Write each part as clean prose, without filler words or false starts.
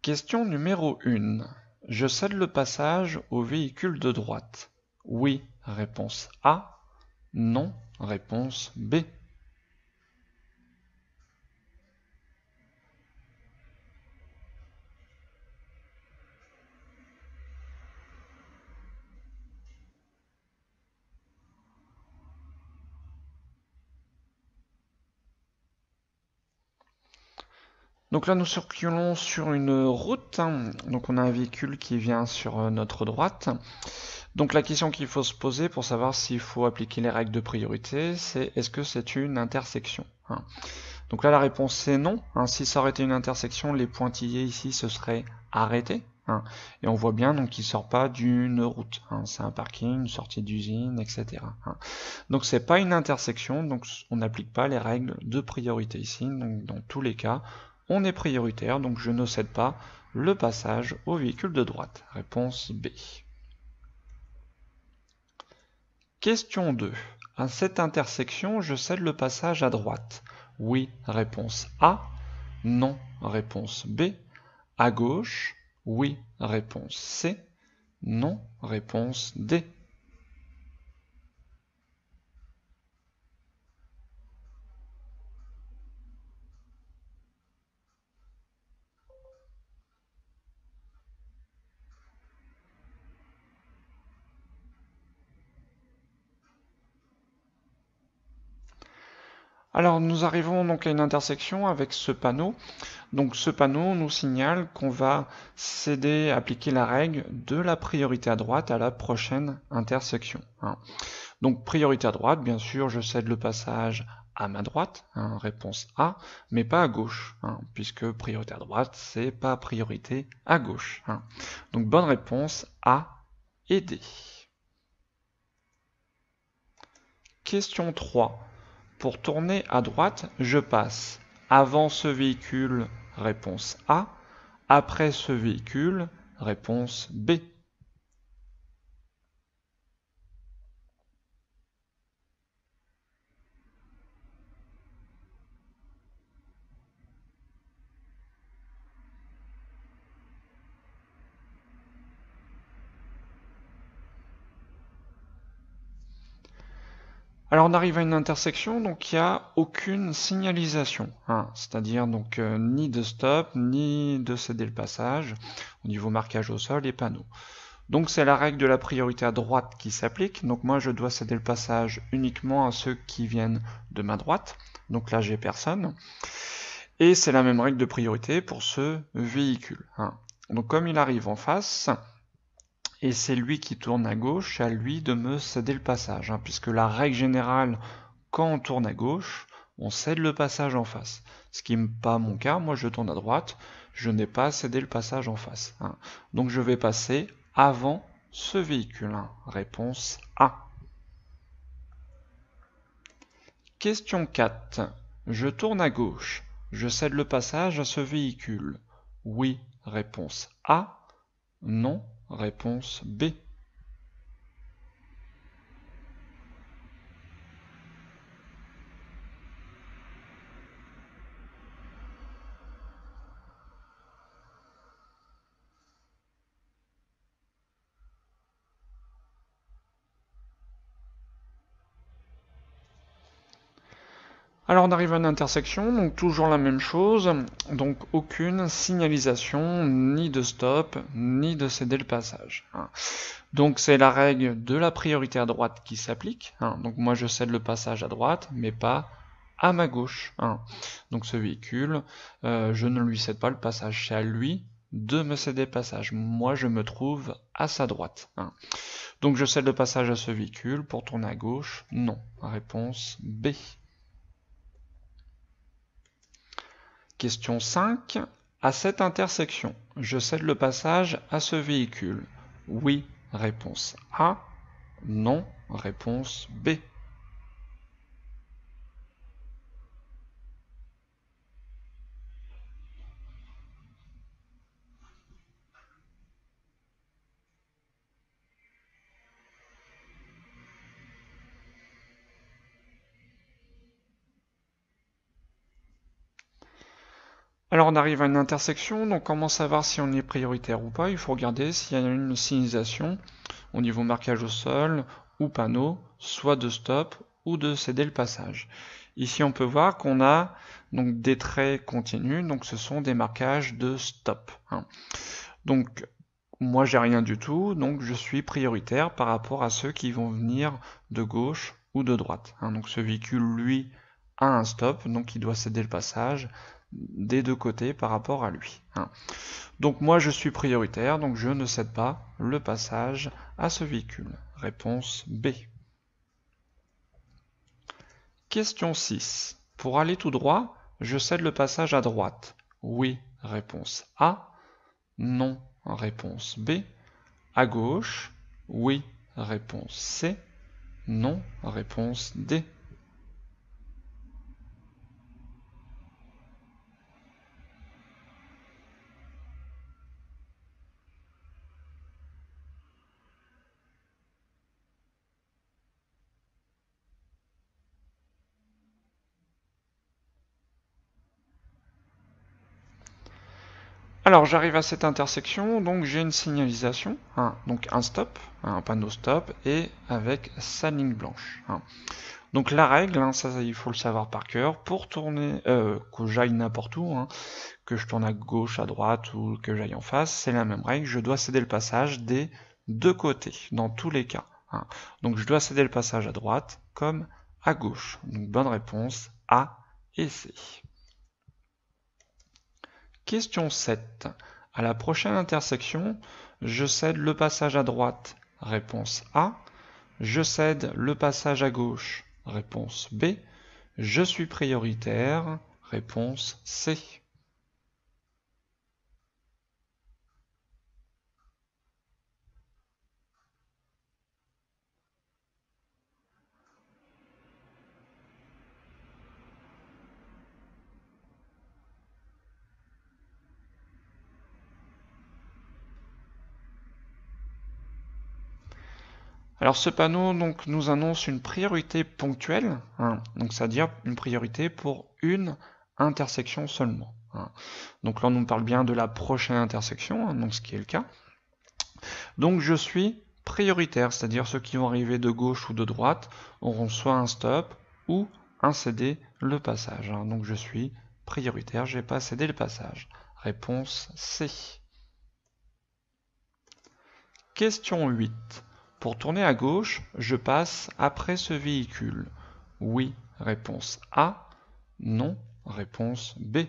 Question numéro 1. Je cède le passage au véhicule de droite. Oui, réponse A. Non, réponse B. Donc là, nous circulons sur une route. Donc on a un véhicule qui vient sur notre droite. Donc la question qu'il faut se poser pour savoir s'il faut appliquer les règles de priorité, c'est est-ce que c'est une intersection? Donc là, la réponse c'est non. Si ça aurait été une intersection, les pointillés ici se seraient arrêtés. Et on voit bien donc qu'il ne sort pas d'une route. C'est un parking, une sortie d'usine, etc. Donc c'est pas une intersection, donc on n'applique pas les règles de priorité ici. Donc dans tous les cas, on est prioritaire, donc je ne cède pas le passage au véhicule de droite. Réponse B. Question 2. À cette intersection, je cède le passage à droite. Oui, réponse A. Non, réponse B. À gauche, oui, réponse C. Non, réponse D. Alors nous arrivons donc à une intersection avec ce panneau. Donc ce panneau nous signale qu'on va céder, appliquer la règle de la priorité à droite à la prochaine intersection. Donc priorité à droite, bien sûr, je cède le passage à ma droite, réponse A, mais pas à gauche, puisque priorité à droite, c'est pas priorité à gauche. Donc bonne réponse A et D. Question 3. Pour tourner à droite, je passe avant ce véhicule, réponse A, après ce véhicule, réponse B. Alors on arrive à une intersection, donc il n'y a aucune signalisation, c'est-à-dire donc ni de stop, ni de céder le passage, au niveau marquage au sol et panneaux. Donc c'est la règle de la priorité à droite qui s'applique, donc moi je dois céder le passage uniquement à ceux qui viennent de ma droite, donc là j'ai personne, et c'est la même règle de priorité pour ce véhicule. Donc comme il arrive en face, et c'est lui qui tourne à gauche, à lui de me céder le passage, puisque la règle générale, quand on tourne à gauche, on cède le passage en face. Ce qui n'est pas mon cas, moi je tourne à droite, je n'ai pas cédé le passage en face. Donc je vais passer avant ce véhicule. Réponse A. Question 4. Je tourne à gauche, je cède le passage à ce véhicule. Oui, réponse A. Non, réponse B. Alors on arrive à une intersection, donc toujours la même chose, donc aucune signalisation, ni de stop, ni de céder le passage. Donc c'est la règle de la priorité à droite qui s'applique, donc moi je cède le passage à droite, mais pas à ma gauche. Donc ce véhicule, je ne lui cède pas le passage, c'est à lui de me céder le passage. Moi je me trouve à sa droite. Donc je cède le passage à ce véhicule, pour tourner à gauche, non. Réponse B. Question 5. À cette intersection, je cède le passage à ce véhicule. Oui, réponse A. Non, réponse B. Alors on arrive à une intersection, donc comment savoir si on est prioritaire ou pas? Il faut regarder s'il y a une signalisation au niveau marquage au sol ou panneau, soit de stop ou de céder le passage. Ici on peut voir qu'on a donc des traits continus, donc ce sont des marquages de stop. Donc moi j'ai rien du tout, donc je suis prioritaire par rapport à ceux qui vont venir de gauche ou de droite. Donc ce véhicule, lui, a un stop, donc il doit céder le passage des deux côtés par rapport à lui. Donc moi je suis prioritaire, donc je ne cède pas le passage à ce véhicule. Réponse B. Question 6. Pour aller tout droit, je cède le passage à droite. Oui, réponse A. Non, réponse B. À gauche, oui, réponse C. Non, réponse D. Alors j'arrive à cette intersection, donc j'ai une signalisation, donc un stop, un panneau stop, et avec sa ligne blanche. Donc la règle, ça il faut le savoir par cœur, pour tourner, que j'aille n'importe où, que je tourne à gauche, à droite ou que j'aille en face, c'est la même règle, je dois céder le passage des deux côtés, dans tous les cas. Donc je dois céder le passage à droite comme à gauche. Donc bonne réponse A et C. Question 7. À la prochaine intersection, je cède le passage à droite. Réponse A. Je cède le passage à gauche. Réponse B. Je suis prioritaire. Réponse C. Alors ce panneau donc, nous annonce une priorité ponctuelle, donc c'est-à-dire une priorité pour une intersection seulement. Donc là on nous parle bien de la prochaine intersection, donc ce qui est le cas. Donc je suis prioritaire, c'est-à-dire ceux qui vont arriver de gauche ou de droite auront soit un stop ou un céder le passage. Donc je suis prioritaire, je n'ai pas cédé le passage. Réponse C. Question 8. Pour tourner à gauche, je passe après ce véhicule. Oui, réponse A. Non, réponse B.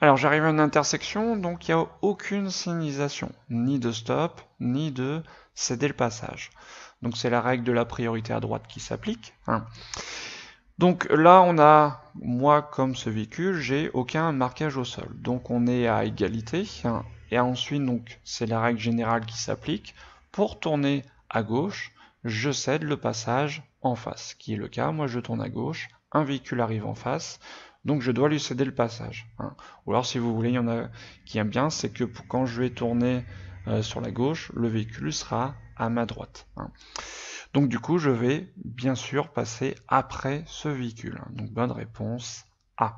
Alors j'arrive à une intersection, donc il n'y a aucune signalisation, ni de stop, ni de céder le passage. Donc c'est la règle de la priorité à droite qui s'applique. Donc là on a, moi comme ce véhicule, j'ai aucun marquage au sol. Donc on est à égalité. Et ensuite donc c'est la règle générale qui s'applique. Pour tourner à gauche, je cède le passage en face, qui est le cas. Moi je tourne à gauche, un véhicule arrive en face. Donc je dois lui céder le passage. Ou alors si vous voulez, il y en a qui aiment bien, c'est que quand je vais tourner sur la gauche, le véhicule sera à ma droite. Donc du coup, je vais bien sûr passer après ce véhicule. Donc bonne réponse A.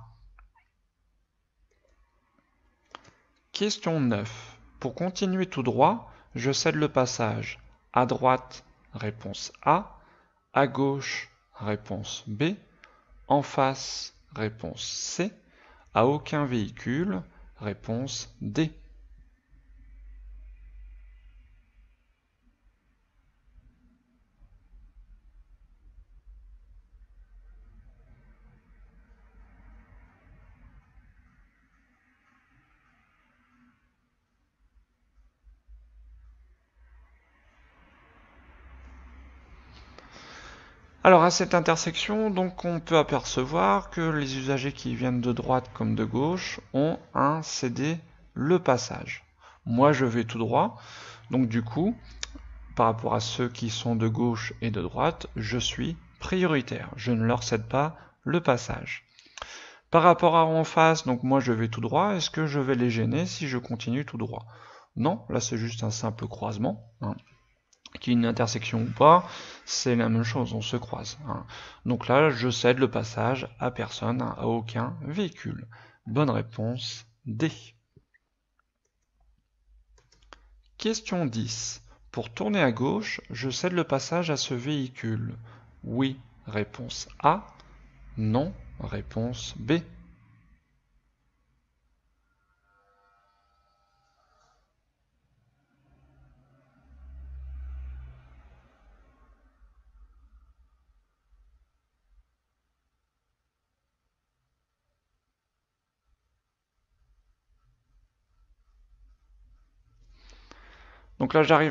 Question 9. Pour continuer tout droit, je cède le passage à droite, réponse A, à gauche, réponse B, en face, réponse C, à aucun véhicule, réponse D. Alors à cette intersection, donc on peut apercevoir que les usagers qui viennent de droite comme de gauche ont un cédé le passage. Moi je vais tout droit, donc du coup, par rapport à ceux qui sont de gauche et de droite, je suis prioritaire. Je ne leur cède pas le passage. Par rapport à en face, donc moi je vais tout droit, est-ce que je vais les gêner si je continue tout droit? Non, là c'est juste un simple croisement, hein. Qu'il y ait une intersection ou pas, c'est la même chose, on se croise, hein. Donc là, je cède le passage à personne, à aucun véhicule. Bonne réponse, D. Question 10. Pour tourner à gauche, je cède le passage à ce véhicule. Oui, réponse A. Non, réponse B. Donc là, j'arrive